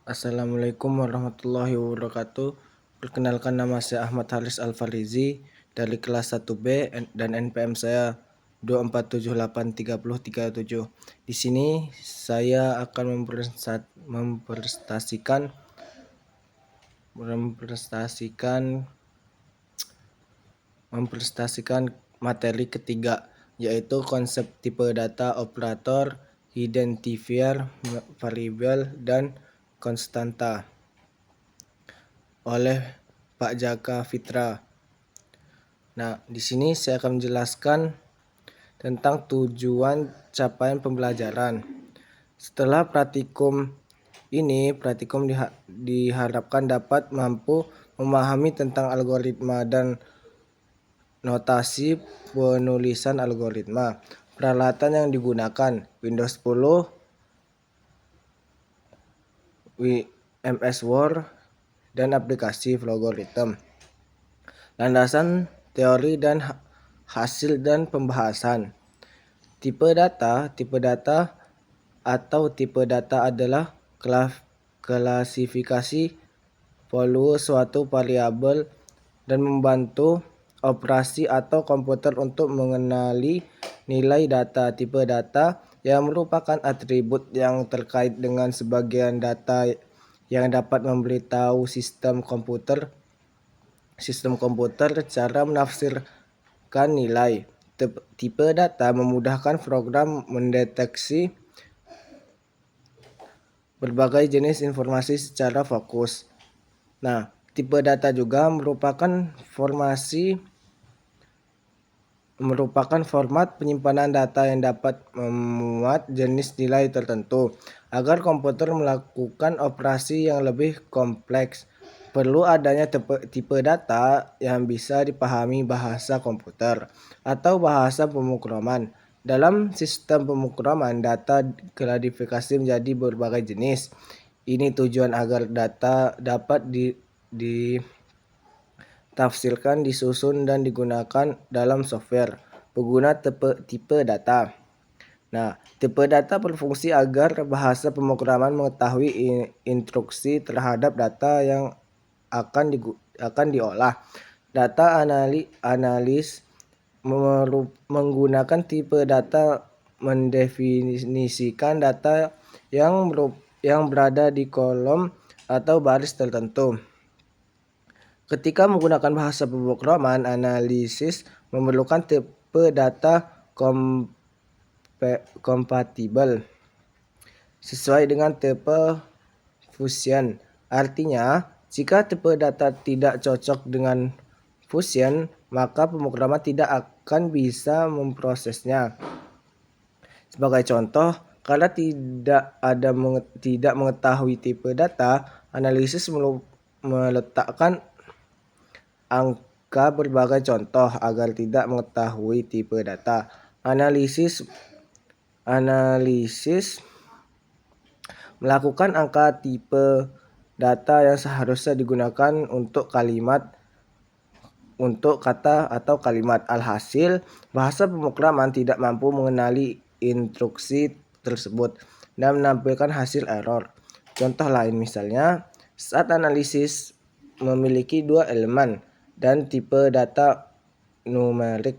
Assalamualaikum warahmatullahi wabarakatuh. Perkenalkan, nama saya Ahmad Haris Alfarizi dari kelas 1B dan NPM saya 2478337. Di sini saya akan mempresentasikan materi ketiga, yaitu konsep tipe data operator, identifier, variabel, dan konstanta oleh Pak Jaka Fitra. Nah, di sini saya akan menjelaskan tentang tujuan capaian pembelajaran. Setelah praktikum ini, diharapkan dapat mampu memahami tentang algoritma dan notasi penulisan algoritma. Peralatan yang digunakan Windows 10, MS Word, dan aplikasi Flowgorithm. Landasan teori dan hasil dan pembahasan. Tipe data adalah klasifikasi volume suatu variabel dan membantu operasi atau komputer untuk mengenali nilai data. Tipe data yang merupakan atribut yang terkait dengan sebagian data yang dapat memberitahu sistem komputer cara menafsirkan nilai. Tipe data memudahkan program mendeteksi berbagai jenis informasi secara fokus. Nah, tipe data juga merupakan format penyimpanan data yang dapat memuat jenis nilai tertentu. Agar komputer melakukan operasi yang lebih kompleks, perlu adanya tipe data yang bisa dipahami bahasa komputer atau bahasa pemrograman. Dalam sistem pemrograman, data klasifikasi menjadi berbagai jenis. Ini tujuan agar data dapat ditafsirkan, disusun, dan digunakan dalam software pengguna tipe data. Nah, tipe data berfungsi agar bahasa pemrograman mengetahui instruksi terhadap data yang akan diolah. Data analis menggunakan tipe data mendefinisikan data yang berada di kolom atau baris tertentu. Ketika menggunakan bahasa pemrograman, analisis memerlukan tipe data kompatibel sesuai dengan tipe fusion. Artinya, jika tipe data tidak cocok dengan fusion, maka pemrograman tidak akan bisa memprosesnya. Sebagai contoh, karena tidak mengetahui tipe data, analisis meletakkan angka berbagai contoh agar tidak mengetahui tipe data. Analisis melakukan angka tipe data yang seharusnya digunakan untuk kata atau kalimat. Alhasil, bahasa pemrograman tidak mampu mengenali instruksi tersebut dan menampilkan hasil error. Contoh lain misalnya, saat analisis memiliki dua elemen dan tipe data numerik.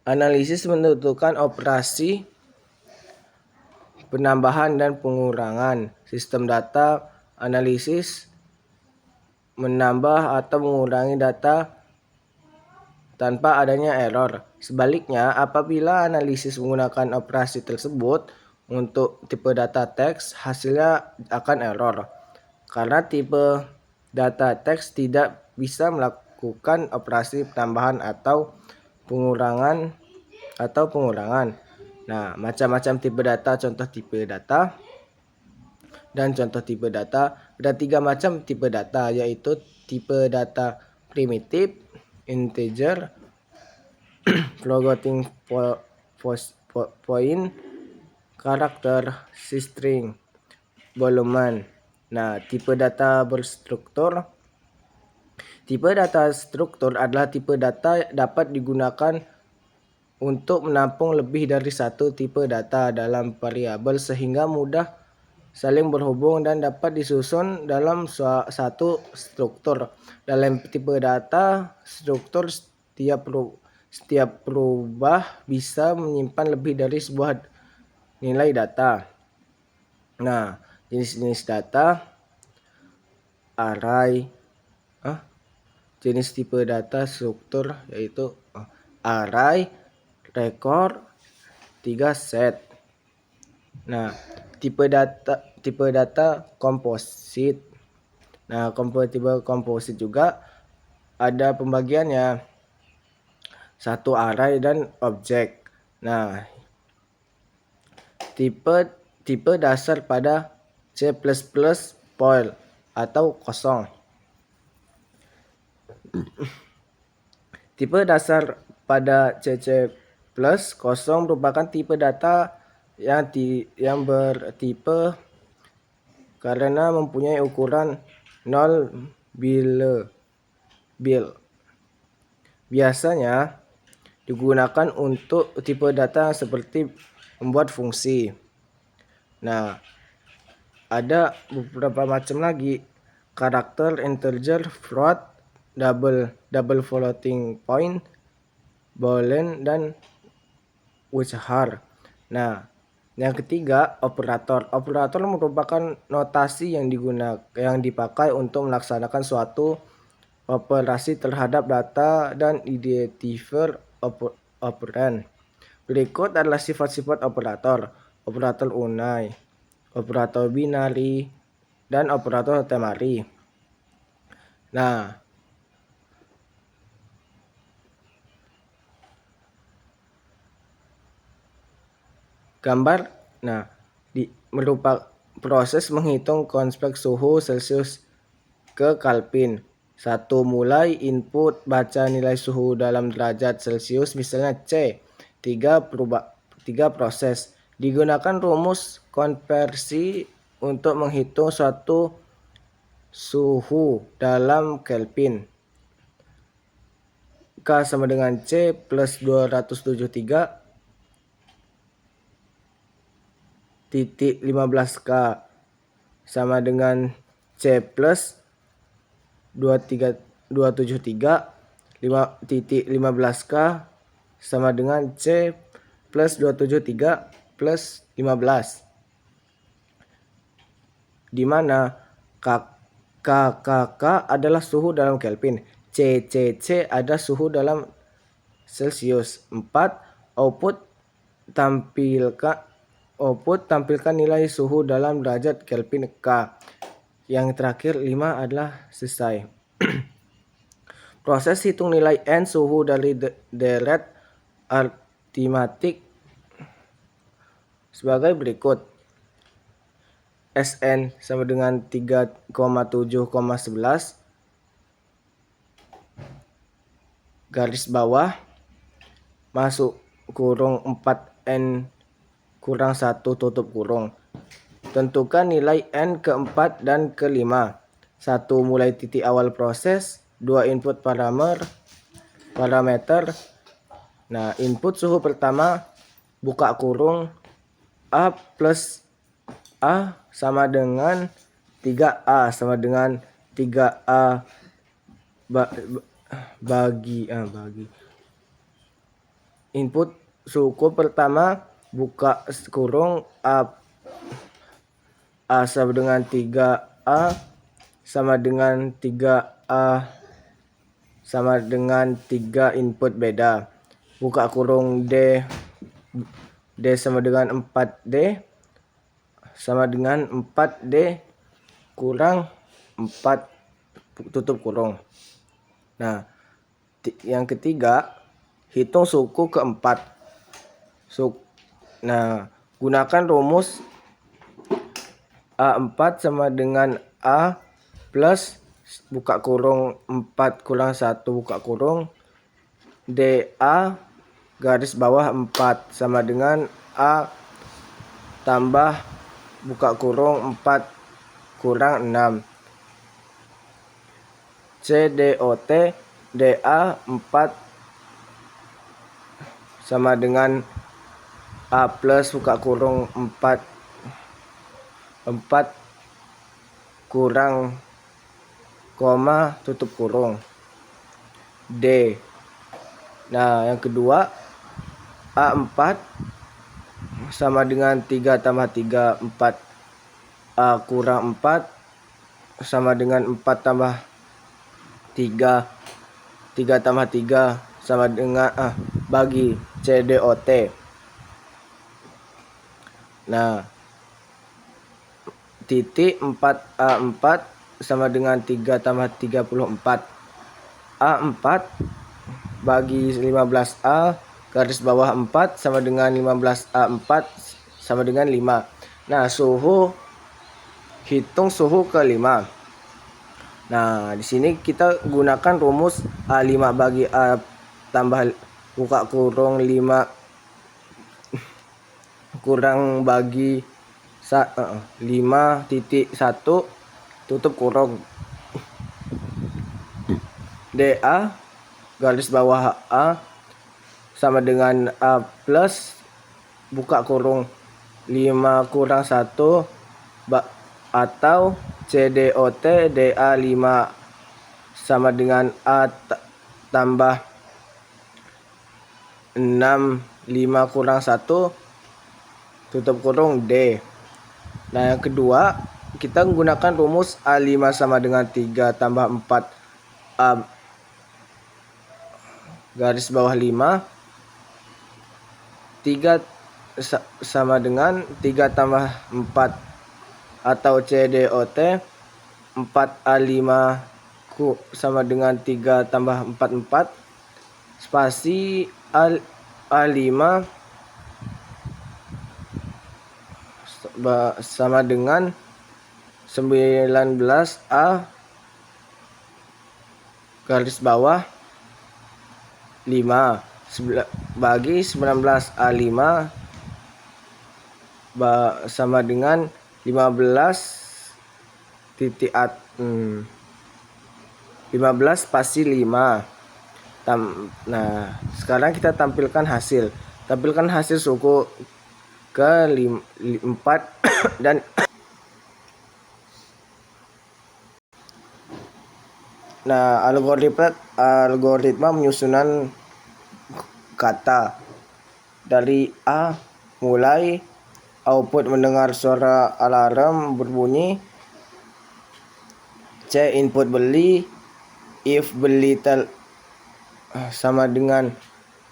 Analisis menentukan operasi penambahan dan pengurangan. Sistem data analisis menambah atau mengurangi data tanpa adanya error. Sebaliknya, apabila analisis menggunakan operasi tersebut untuk tipe data teks, hasilnya akan error. Karena tipe data teks tidak bisa melakukan operasi penambahan atau pengurangan. Nah, macam-macam tipe data, contoh tipe data, dan contoh tipe data. Ada 3 macam tipe data, yaitu tipe data primitif, integer, floating point, karakter, string, volume. Nah, tipe data berstruktur. Tipe data struktur adalah tipe data dapat digunakan untuk menampung lebih dari satu tipe data dalam variabel sehingga mudah saling berhubung dan dapat disusun dalam satu struktur. Dalam tipe data, struktur setiap berubah bisa menyimpan lebih dari sebuah nilai data. Nah, jenis-jenis data, array, jenis tipe data struktur yaitu array, record, 3 set. Nah, tipe data komposit. Nah, tipe komposit juga ada pembagiannya. Satu array dan objek. Nah, tipe dasar pada C++ void atau kosong. Tipe dasar pada C++ kosong merupakan tipe data yang bertipe karena mempunyai ukuran 0 bil. Biasanya digunakan untuk tipe data seperti membuat fungsi. Nah, ada beberapa macam lagi: karakter, integer, float, double floating point, boolean, dan ushar. Nah, yang ketiga, operator. Operator merupakan notasi yang dipakai untuk melaksanakan suatu operasi terhadap data dan identifier operan. Berikut adalah sifat-sifat operator: operator unai, operator binari, dan operator ternary. Nah, gambar merupakan proses menghitung konveks suhu Celcius ke Kelvin. Satu, mulai input baca nilai suhu dalam derajat Celcius, misalnya C. Tiga, proses. Digunakan rumus konversi untuk menghitung suatu suhu dalam Kelvin. K sama dengan C plus 273.15K sama dengan C plus 273.15K sama dengan C plus 273 plus 15, di mana KKK adalah suhu dalam Kelvin, CCC ada suhu dalam Celcius. 4. Output tampilkan nilai suhu dalam derajat Kelvin K. Yang terakhir 5 adalah selesai. Proses hitung nilai N suhu dari deret aritmatik sebagai berikut. Sn sama dengan 3,7,11 garis bawah masuk kurung 4N kurang 1 tutup kurung. Tentukan nilai N ke-4 dan ke-5. 1. Mulai titik awal proses. 2. Input parameter. Nah, input suhu pertama buka kurung A plus A sama dengan 3A sama dengan 3A bagi input suhu pertama buka kurung A sama dengan 3A sama dengan 3A sama dengan 3 input beda. Buka kurung D sama dengan 4D sama dengan 4D kurang 4 tutup kurung. Nah, yang ketiga, hitung suku keempat. Nah, gunakan rumus A4 sama dengan A plus buka kurung 4 kurang 1 buka kurung DA garis bawah 4 sama dengan A tambah buka kurung 4 kurang 6 CDOT DA 4 sama dengan A plus buka kurung 4 4 kurang koma tutup kurung D. Nah, yang kedua A4 sama dengan 3 tambah 3, 4. A kurang 4 sama dengan 4 tambah 3, 3 tambah 3 sama dengan bagi CDOT. Nah, titik 4A4 sama dengan 3 tambah 34. A4 bagi 15A garis bawah 4 sama dengan 15A4 sama dengan 5. Nah, hitung suhu ke 5. Nah, di sini kita gunakan rumus A5 bagi A tambah buka kurung 5 kurang bagi 5.1 tutup kurung DA garis bawah A sama dengan A plus buka kurung 5 kurang 1 atau CDOT DA 5 sama dengan A tambah 6 5 kurang 1 tutup kurung D. Nah, yang kedua kita menggunakan rumus A5 sama dengan 3 tambah 4 A garis bawah 5 3 sama dengan 3 tambah 4 atau CDOT 4A5 sama dengan 3 tambah 4 spasi A5 sama dengan 19A garis bawah 5 bagi 19A5 sama dengan 15 spasi 5. Nah, sekarang kita tampilkan hasil suku ke 4 dan nah, algoritma menyusunan kata dari A mulai output mendengar suara alarm berbunyi, C input beli, if beli sama dengan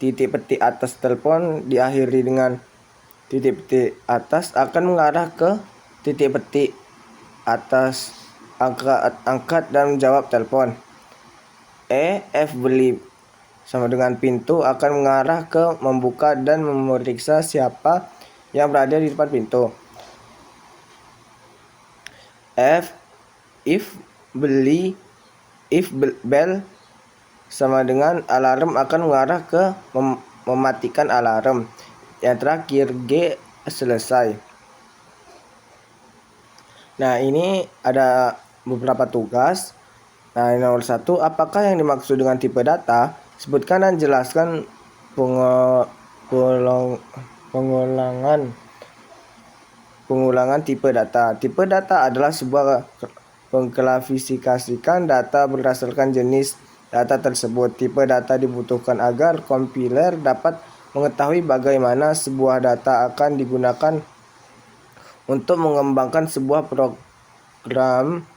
titik petik atas telepon diakhiri dengan titik petik atas akan mengarah ke titik petik atas angkat dan menjawab telepon. F beli sama dengan pintu akan mengarah ke membuka dan memeriksa siapa yang berada di depan pintu. If bell sama dengan alarm akan mengarah ke mematikan alarm. Yang terakhir G selesai. Nah, ini ada beberapa tugas. Nah, nomor 1, apakah yang dimaksud dengan tipe data? Sebutkan dan jelaskan pengulangan tipe data. Tipe data adalah sebuah pengklasifikasikan data berdasarkan jenis data tersebut. Tipe data dibutuhkan agar kompiler dapat mengetahui bagaimana sebuah data akan digunakan untuk mengembangkan sebuah program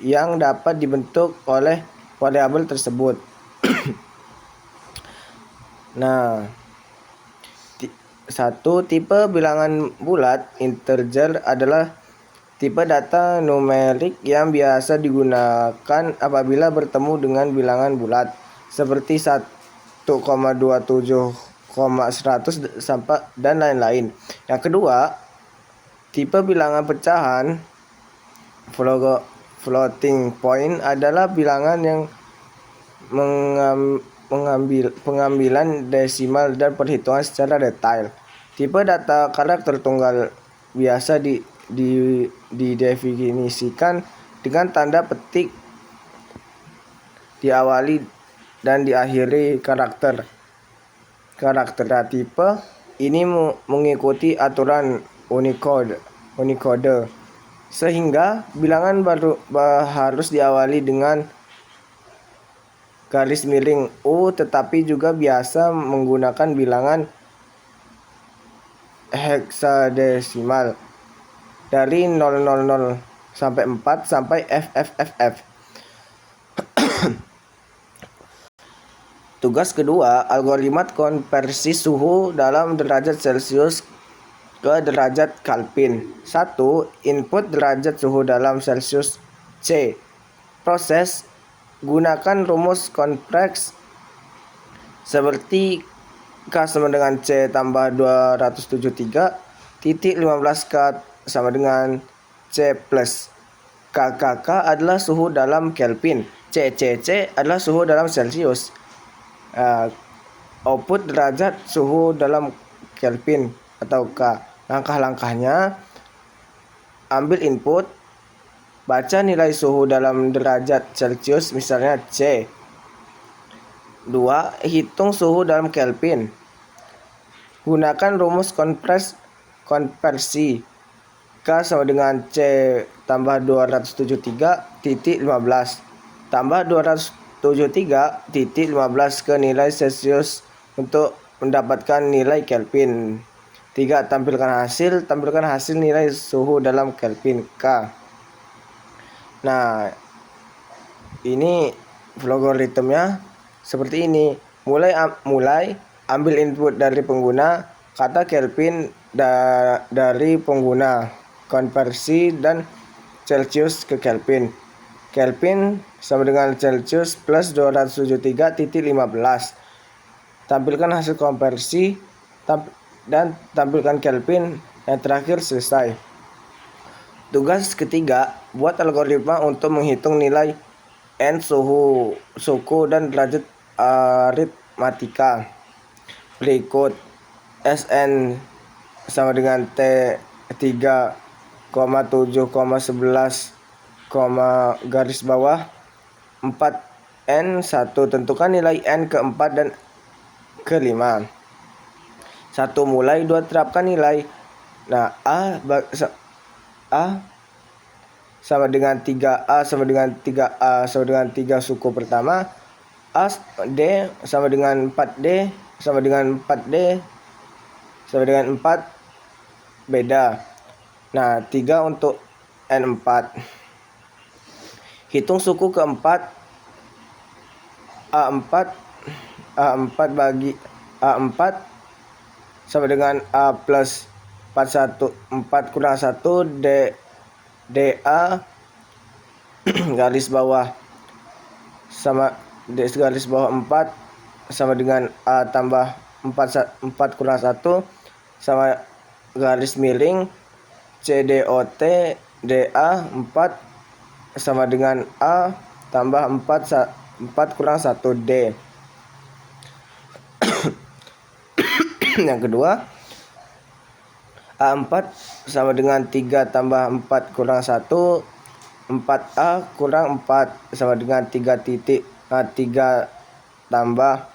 yang dapat dibentuk oleh variabel tersebut. Nah, 1. Tipe bilangan bulat integer adalah tipe data numerik yang biasa digunakan apabila bertemu dengan bilangan bulat seperti 1,27,100 sampai dan lain-lain. Yang kedua, tipe bilangan pecahan floating point adalah bilangan yang pengambilan desimal dan perhitungan secara detail. Tipe data karakter tunggal biasa didefinisikan dengan tanda petik diawali dan diakhiri karakter. Tipe ini mengikuti aturan Unicode Unicode. Sehingga bilangan baru harus diawali dengan garis miring U, tetapi juga biasa menggunakan bilangan heksadesimal dari 000 sampai 4 sampai FFFF. Tugas kedua, algoritma konversi suhu dalam derajat Celcius ke derajat Kelvin. 1. Input derajat suhu dalam Celcius C. Proses, gunakan rumus kompleks seperti K sama dengan C tambah 273 titik 15 K sama dengan C plus KKK adalah suhu dalam Kelvin, C adalah suhu dalam Celcius. Output derajat suhu dalam Kelvin atau K. Langkah-langkahnya, ambil input, baca nilai suhu dalam derajat Celcius misalnya C. 2. Hitung suhu dalam Kelvin. Gunakan rumus konversi K sama dengan C tambah 273 titik 15 tambah 273 titik 15 ke nilai Celcius untuk mendapatkan nilai Kelvin. 3. Tampilkan hasil nilai suhu dalam Kelvin K. Nah, ini logaritmnya seperti ini. Mulai ambil input dari pengguna, kata Kelvin dari pengguna, konversi dan Celcius ke Kelvin. Kelvin sama dengan Celcius plus 273.15. Tampilkan hasil konversi dan tampilkan Kelvin. Yang terakhir selesai. Tugas ketiga, buat algoritma untuk menghitung nilai N suku dan derajat aritmatika berikut. Sn sama dengan T 3,7,11, garis bawah 4N1. Tentukan nilai N ke-4 dan ke-5. 1. Mulai. 2. Terapkan nilai. Nah, A sama dengan 3A sama dengan 3A sama dengan 3 suku pertama. D sama dengan 4D sama dengan 4D sama dengan 4 beda. Nah, 3 untuk N4. Hitung suku keempat. A4 bagi A4 sama dengan A plus 4 kurang 1 DA garis bawah sama D garis bawah 4 sama dengan A tambah 4 kurang 1 sama garis miring CDOT DA 4 sama dengan A tambah 4 kurang 1 D. Yang kedua, A4 sama dengan 3 tambah 4 kurang 1, 4A kurang 4 sama dengan 3 titik. 3 tambah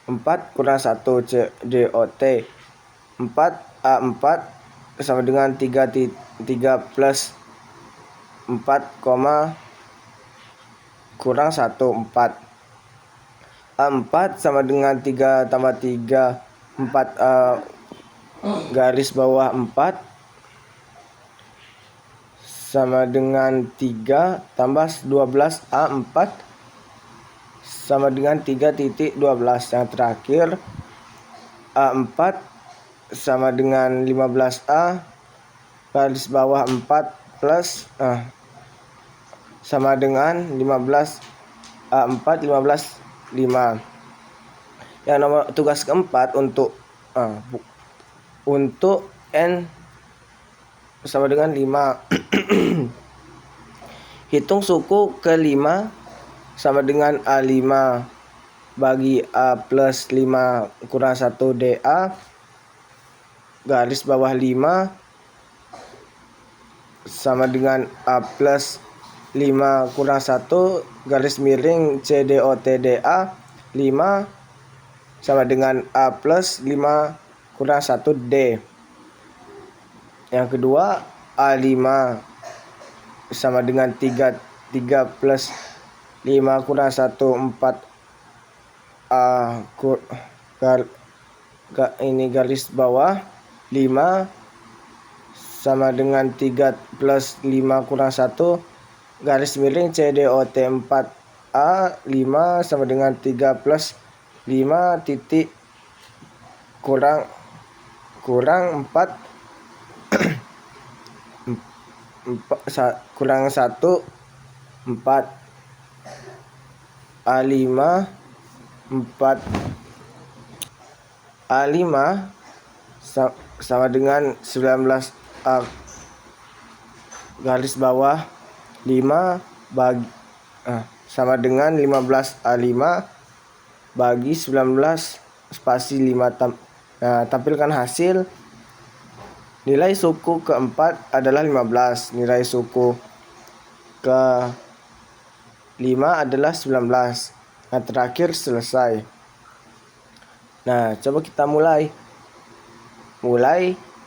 4 kurang 1 CDOT 4A4 sama dengan 3 plus 4, kurang 1 4. A4 sama dengan 3 tambah 3 4 garis bawah 4 sama dengan 3 tambah 12 A4 sama dengan 3 titik 12. Yang terakhir A4 sama dengan 15A garis bawah 4 plus sama dengan 15 A4 15 5. Yang nomor tugas keempat untuk N sama dengan 5. Hitung suku ke-5 sama dengan A5 bagi A plus 5 kurang 1 DA garis bawah 5 sama dengan A plus 5 kurang 1 garis miring CDOT DA 5 sama dengan A plus 5 kurang 1 D. Yang kedua, A5 sama dengan 3 plus 5 kurang 1 4 A ini garis bawah 5 sama dengan 3 plus 5 kurang 1 garis miring CDOT 4 A 5 sama dengan 3 plus 5 titik kurang 4 kurang 1 4 A5 4 A5 sama dengan 19 A garis bawah 5 bagi sama dengan 15 A5 bagi 19 spasi 5 tampilkan hasil. Nilai suku keempat adalah 15, nilai suku ke-5 adalah 19. Nah, terakhir selesai. Nah, coba kita mulai.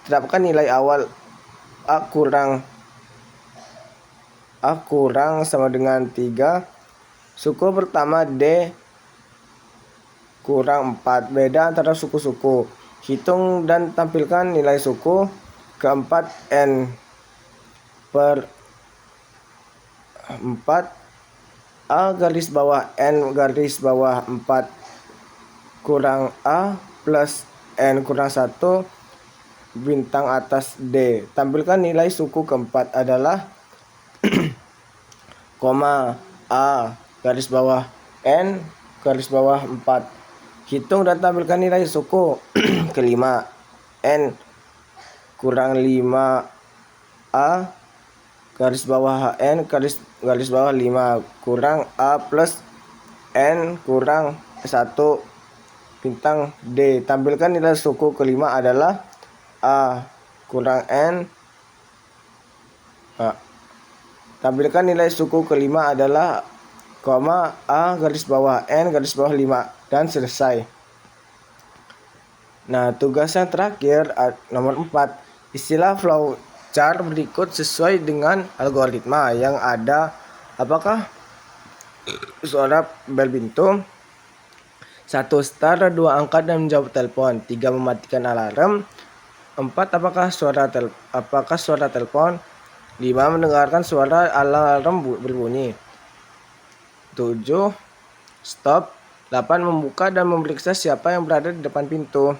Terapkan nilai awal A kurang sama dengan 3. Suku pertama D kurang 4. Beda antara suku-suku. Hitung dan tampilkan nilai suku keempat N per 4 A garis bawah N garis bawah 4 kurang A plus N kurang 1 bintang atas D. Tampilkan nilai suku keempat adalah koma A garis bawah N garis bawah 4. Hitung dan tampilkan nilai suku kelima N kurang 5A garis bawah N garis bawah 5 kurang A plus N kurang 1 bintang D. Tampilkan nilai suku kelima adalah A kurang N. Tampilkan nilai suku kelima adalah koma A garis bawah N garis bawah 5 dan selesai. Nah, tugas yang terakhir nomor 4. Istilah flowchart berikut sesuai dengan algoritma yang ada. Apakah suara bel pintu? 1 start, 2 angkat dan menjawab telepon, 3 mematikan alarm, 4 apakah suara telepon, 5 mendengarkan suara alarm berbunyi, 7 stop, 8 membuka dan memeriksa siapa yang berada di depan pintu.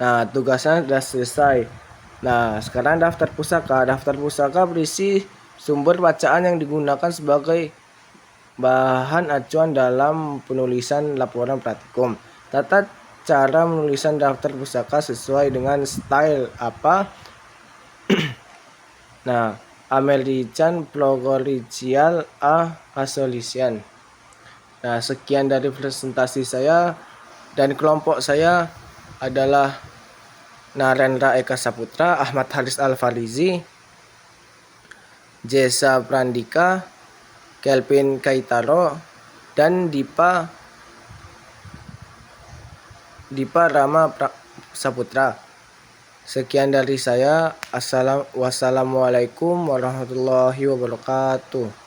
Nah, tugasnya sudah selesai. Nah, sekarang daftar pusaka. Daftar pusaka berisi sumber bacaan yang digunakan sebagai bahan acuan dalam penulisan laporan praktikum. Tata cara penulisan daftar pusaka sesuai dengan style apa? Nah, American Floricial A Solution. Nah, sekian dari presentasi saya dan kelompok saya adalah Narendra Eka Saputra, Ahmad Haris Al-Farizi, Jesa Prandika, Kelvin Kaitaro, dan Dipa Rama Saputra. Sekian dari saya. Wassalamualaikum warahmatullahi wabarakatuh.